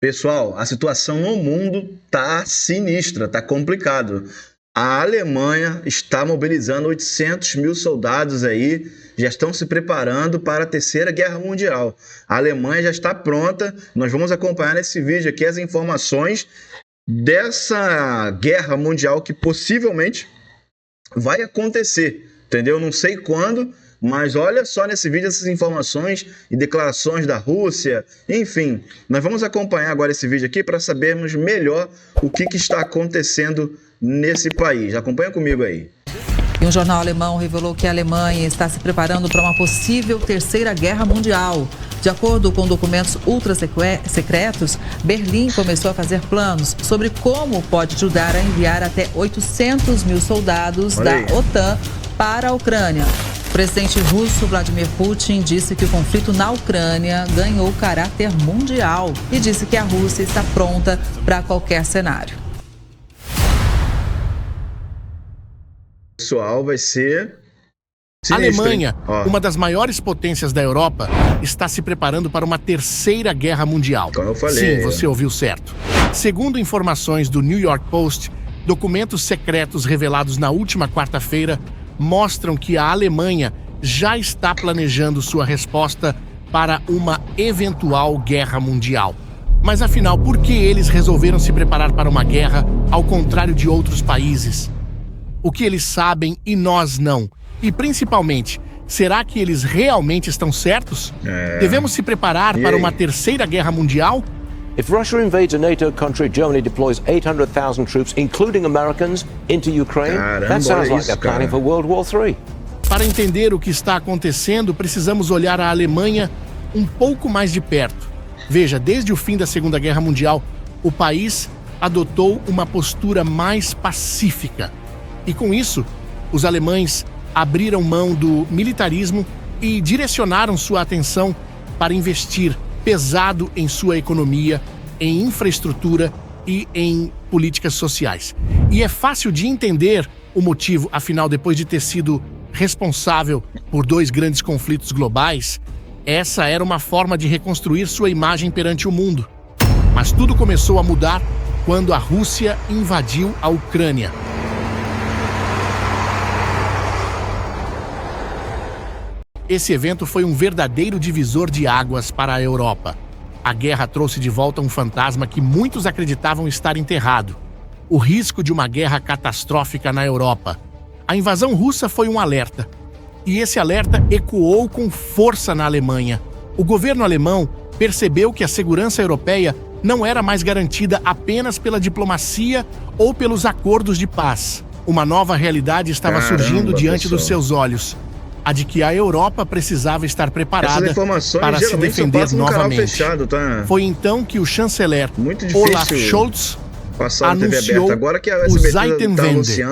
Pessoal, a situação no mundo tá sinistra, tá complicado. A Alemanha está mobilizando 800 mil soldados aí, já estão se preparando para a Terceira Guerra Mundial. A Alemanha já está pronta, nós vamos acompanhar nesse vídeo aqui as informações dessa guerra mundial que possivelmente vai acontecer, entendeu? Não sei quando, mas olha só nesse vídeo essas informações e declarações da Rússia, enfim. Nós vamos acompanhar agora esse vídeo aqui para sabermos melhor o que está acontecendo nesse país. Acompanha comigo aí. E um jornal alemão revelou que a Alemanha está se preparando para uma possível Terceira Guerra Mundial. De acordo com documentos ultra-secretos, Berlim começou a fazer planos sobre como pode ajudar a enviar até 800 mil soldados da OTAN para a Ucrânia. O presidente russo Vladimir Putin disse que o conflito na Ucrânia ganhou caráter mundial e disse que a Rússia está pronta para qualquer cenário. Pessoal, vai ser a Alemanha, uma das maiores potências da Europa, está se preparando para uma Terceira Guerra Mundial. Como eu falei. Sim, você ouviu certo. Segundo informações do New York Post, documentos secretos revelados na última quarta-feira mostram que a Alemanha já está planejando sua resposta para uma eventual guerra mundial. Mas afinal, por que eles resolveram se preparar para uma guerra, ao contrário de outros países? O que eles sabem e nós não? E principalmente, será que eles realmente estão certos? Devemos se preparar para uma Terceira Guerra Mundial? If Russia invades a NATO country, Germany deploys 800,000 troops, including Americans, into Ukraine. That sounds like they're planning for World War III. Para entender o que está acontecendo, precisamos olhar a Alemanha um pouco mais de perto. Veja, desde o fim da Segunda Guerra Mundial, o país adotou uma postura mais pacífica. E com isso, os alemães abriram mão do militarismo e direcionaram sua atenção para investir pesado em sua economia, em infraestrutura e em políticas sociais. E é fácil de entender o motivo, afinal, depois de ter sido responsável por 2 grandes conflitos globais, essa era uma forma de reconstruir sua imagem perante o mundo. Mas tudo começou a mudar quando a Rússia invadiu a Ucrânia. Esse evento foi um verdadeiro divisor de águas para a Europa. A guerra trouxe de volta um fantasma que muitos acreditavam estar enterrado: o risco de uma guerra catastrófica na Europa. A invasão russa foi um alerta, e esse alerta ecoou com força na Alemanha. O governo alemão percebeu que a segurança europeia não era mais garantida apenas pela diplomacia ou pelos acordos de paz. Uma nova realidade estava surgindo diante dos seus olhos: a de que a Europa precisava estar preparada para se defender novamente. Fechado, tá? Foi então que o chanceler Olaf Scholz anunciou o Zeitenwende,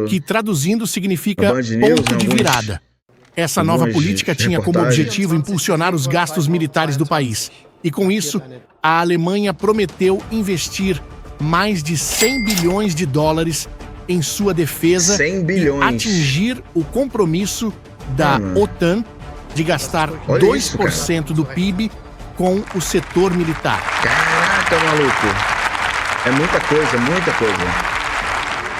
que traduzindo significa ponto de virada. Essa nova política tinha como objetivo impulsionar os gastos militares do país. E com isso, a Alemanha prometeu investir mais de 100 bilhões de dólares em sua defesa e atingir o compromisso da OTAN de gastar 2% do PIB com o setor militar. Caraca, maluco! É muita coisa, muita coisa.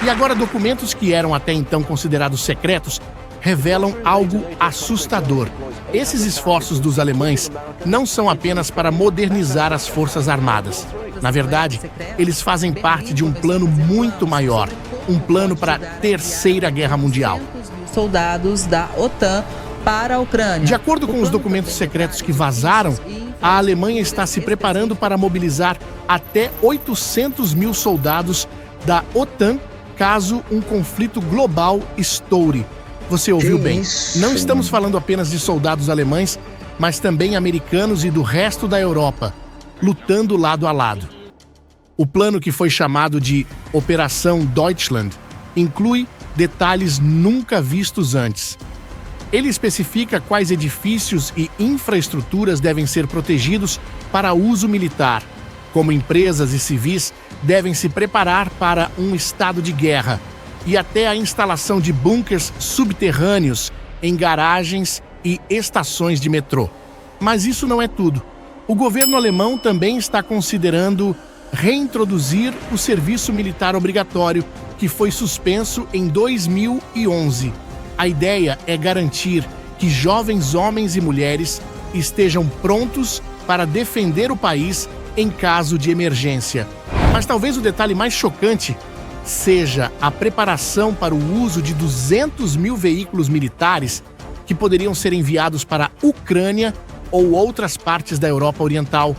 E agora documentos que eram até então considerados secretos revelam algo assustador. Esses esforços dos alemães não são apenas para modernizar as forças armadas. Na verdade, eles fazem parte de um plano muito maior, um plano para a Terceira Guerra Mundial. Soldados da OTAN para a Ucrânia. De acordo com os documentos secretos que vazaram, a Alemanha está se preparando para mobilizar até 800 mil soldados da OTAN caso um conflito global estoure. Você ouviu bem? Não estamos falando apenas de soldados alemães, mas também americanos e do resto da Europa, lutando lado a lado. O plano, que foi chamado de Operação Deutschland, inclui detalhes nunca vistos antes. Ele especifica quais edifícios e infraestruturas devem ser protegidos para uso militar, como empresas e civis devem se preparar para um estado de guerra, e até a instalação de bunkers subterrâneos em garagens e estações de metrô. Mas isso não é tudo. O governo alemão também está considerando reintroduzir o serviço militar obrigatório, que foi suspenso em 2011. A ideia é garantir que jovens homens e mulheres estejam prontos para defender o país em caso de emergência. Mas talvez o detalhe mais chocante seja a preparação para o uso de 200 mil veículos militares que poderiam ser enviados para a Ucrânia ou outras partes da Europa Oriental,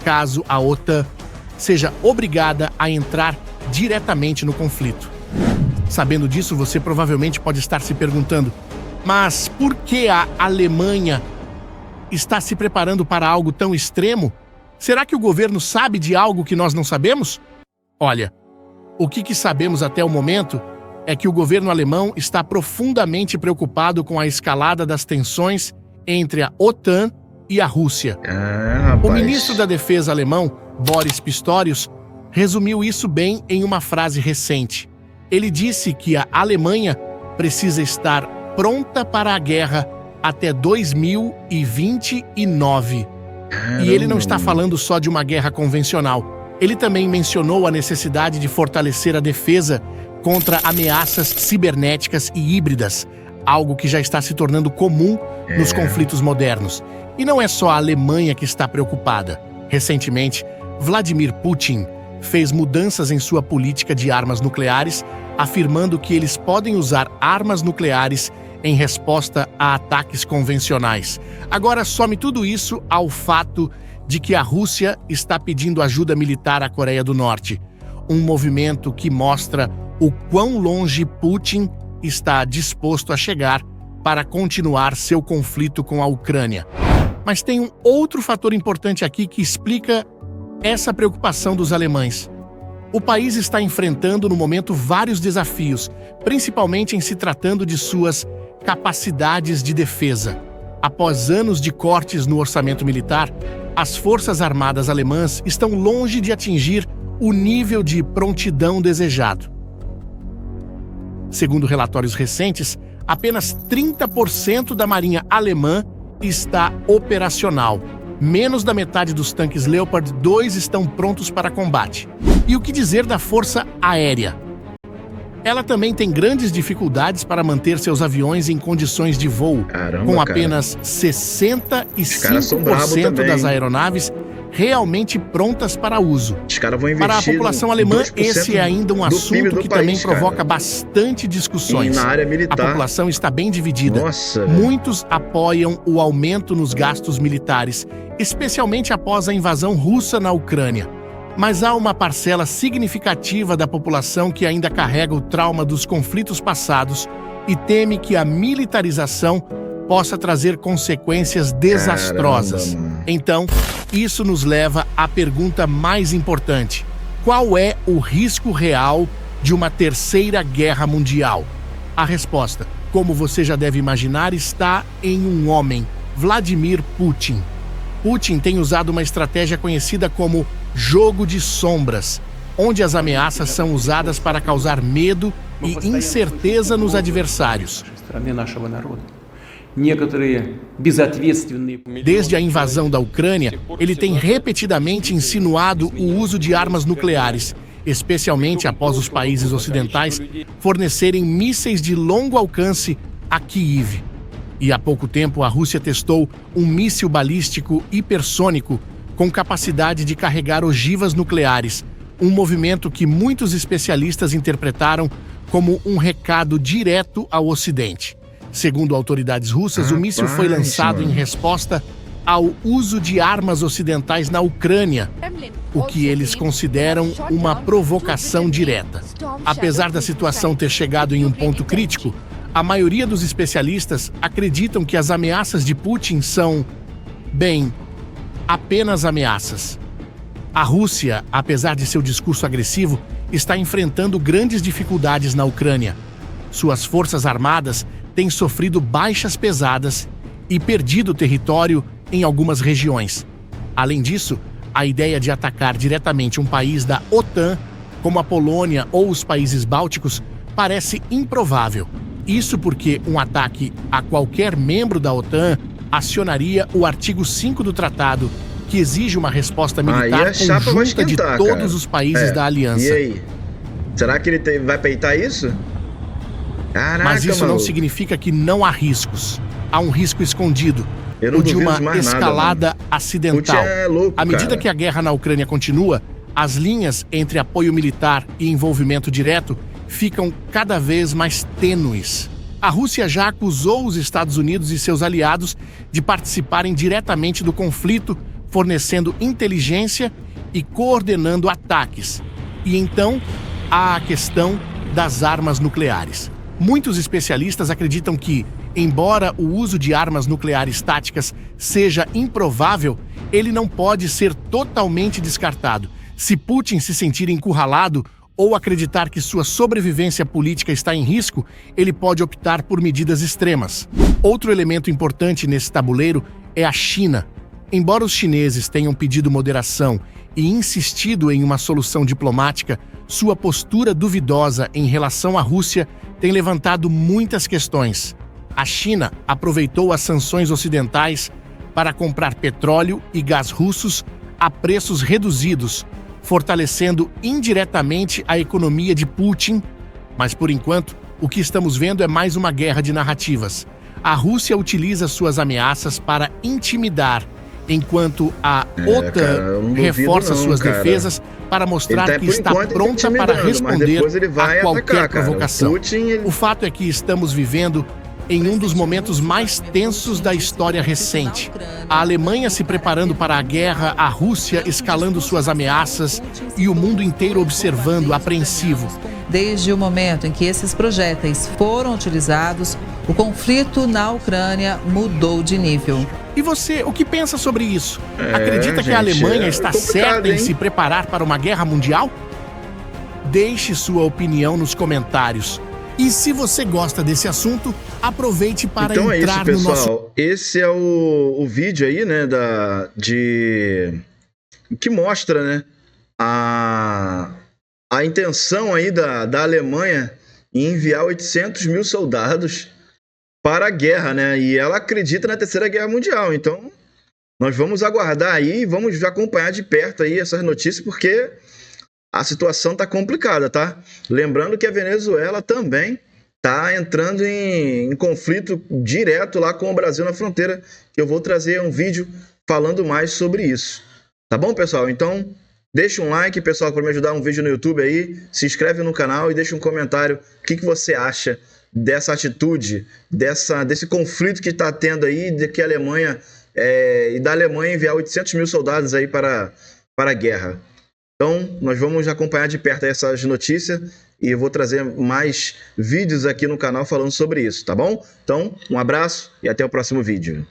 caso a OTAN seja obrigada a entrar diretamente no conflito. Sabendo disso, você provavelmente pode estar se perguntando: mas por que a Alemanha está se preparando para algo tão extremo? Será que o governo sabe de algo que nós não sabemos? Olha, o que sabemos até o momento é que o governo alemão está profundamente preocupado com a escalada das tensões entre a OTAN e a Rússia. O ministro da Defesa alemão, Boris Pistorius, resumiu isso bem em uma frase recente. Ele disse que a Alemanha precisa estar pronta para a guerra até 2029. E ele não está falando só de uma guerra convencional. Ele também mencionou a necessidade de fortalecer a defesa contra ameaças cibernéticas e híbridas, algo que já está se tornando comum nos conflitos modernos. E não é só a Alemanha que está preocupada. Recentemente, Vladimir Putin fez mudanças em sua política de armas nucleares, afirmando que eles podem usar armas nucleares em resposta a ataques convencionais. Agora, some tudo isso ao fato de que a Rússia está pedindo ajuda militar à Coreia do Norte, um movimento que mostra o quão longe Putin está disposto a chegar para continuar seu conflito com a Ucrânia. Mas tem um outro fator importante aqui que explica essa preocupação dos alemães. O país está enfrentando no momento vários desafios, principalmente em se tratando de suas capacidades de defesa. Após anos de cortes no orçamento militar, as forças armadas alemãs estão longe de atingir o nível de prontidão desejado. Segundo relatórios recentes, apenas 30% da marinha alemã está operacional. Menos da metade dos tanques Leopard 2 estão prontos para combate. E o que dizer da força aérea? Ela também tem grandes dificuldades para manter seus aviões em condições de voo, com apenas 65% das aeronaves realmente prontas para uso. Para a população alemã, esse é ainda um assunto que também provoca bastante discussões. Na área militar, a população está bem dividida. Muitos apoiam o aumento nos gastos militares, especialmente após a invasão russa na Ucrânia. Mas há uma parcela significativa da população que ainda carrega o trauma dos conflitos passados e teme que a militarização possa trazer consequências desastrosas. Então, isso nos leva à pergunta mais importante: qual é o risco real de uma terceira guerra mundial? A resposta, como você já deve imaginar, está em um homem, Vladimir Putin. Putin tem usado uma estratégia conhecida como jogo de sombras, onde as ameaças são usadas para causar medo e incerteza nos adversários. Desde a invasão da Ucrânia, ele tem repetidamente insinuado o uso de armas nucleares, especialmente após os países ocidentais fornecerem mísseis de longo alcance a Kyiv. E há pouco tempo a Rússia testou um míssil balístico hipersônico com capacidade de carregar ogivas nucleares, um movimento que muitos especialistas interpretaram como um recado direto ao Ocidente. Segundo autoridades russas, o míssil foi lançado em resposta ao uso de armas ocidentais na Ucrânia, o que eles consideram uma provocação direta. Apesar da situação ter chegado em um ponto crítico, a maioria dos especialistas acreditam que as ameaças de Putin são, apenas ameaças. A Rússia, apesar de seu discurso agressivo, está enfrentando grandes dificuldades na Ucrânia. Suas forças armadas têm sofrido baixas pesadas e perdido território em algumas regiões. Além disso, a ideia de atacar diretamente um país da OTAN, como a Polônia ou os países bálticos, parece improvável. Isso porque um ataque a qualquer membro da OTAN acionaria o artigo 5 do tratado, que exige uma resposta militar conjunta de todos os países da aliança. E aí? Será que ele vai peitar isso? Caraca, mas isso não significa que não há riscos. Há um risco escondido, o de uma escalada acidental. À medida que a guerra na Ucrânia continua, as linhas entre apoio militar e envolvimento direto ficam cada vez mais tênues. A Rússia já acusou os Estados Unidos e seus aliados de participarem diretamente do conflito, fornecendo inteligência e coordenando ataques. E então, há a questão das armas nucleares. Muitos especialistas acreditam que, embora o uso de armas nucleares táticas seja improvável, ele não pode ser totalmente descartado. Se Putin se sentir encurralado ou acreditar que sua sobrevivência política está em risco, ele pode optar por medidas extremas. Outro elemento importante nesse tabuleiro é a China. Embora os chineses tenham pedido moderação e insistido em uma solução diplomática, sua postura duvidosa em relação à Rússia tem levantado muitas questões. A China aproveitou as sanções ocidentais para comprar petróleo e gás russos a preços reduzidos, fortalecendo indiretamente a economia de Putin. Mas, por enquanto, o que estamos vendo é mais uma guerra de narrativas. A Rússia utiliza suas ameaças para intimidar, enquanto a OTAN reforça suas defesas para mostrar que está pronta para responder a qualquer provocação. O fato é que estamos vivendo em um dos momentos mais tensos da história recente. A Alemanha se preparando para a guerra, a Rússia escalando suas ameaças e o mundo inteiro observando, apreensivo. Desde o momento em que esses projéteis foram utilizados, o conflito na Ucrânia mudou de nível. E você, o que pensa sobre isso? Acredita que a Alemanha está certa em se preparar para uma guerra mundial? Deixe sua opinião nos comentários. E se você gosta desse assunto, aproveite para entrar no nosso... Então é isso, pessoal. Esse é o vídeo aí, né, que mostra, né, a intenção aí da Alemanha em enviar 800 mil soldados para a guerra, né, e ela acredita na Terceira Guerra Mundial. Então, nós vamos aguardar aí e vamos acompanhar de perto aí essas notícias, porque a situação tá complicada, tá? Lembrando que a Venezuela também tá entrando em conflito direto lá com o Brasil na fronteira, que eu vou trazer um vídeo falando mais sobre isso. Tá bom, pessoal? Então, deixa um like, pessoal, para me ajudar um vídeo no YouTube aí, se inscreve no canal e deixa um comentário o que você acha dessa atitude, desse conflito que está tendo aí, de que a Alemanha e da Alemanha enviar 800 mil soldados aí para a guerra. Então, nós vamos acompanhar de perto essas notícias e eu vou trazer mais vídeos aqui no canal falando sobre isso, tá bom? Então, um abraço e até o próximo vídeo.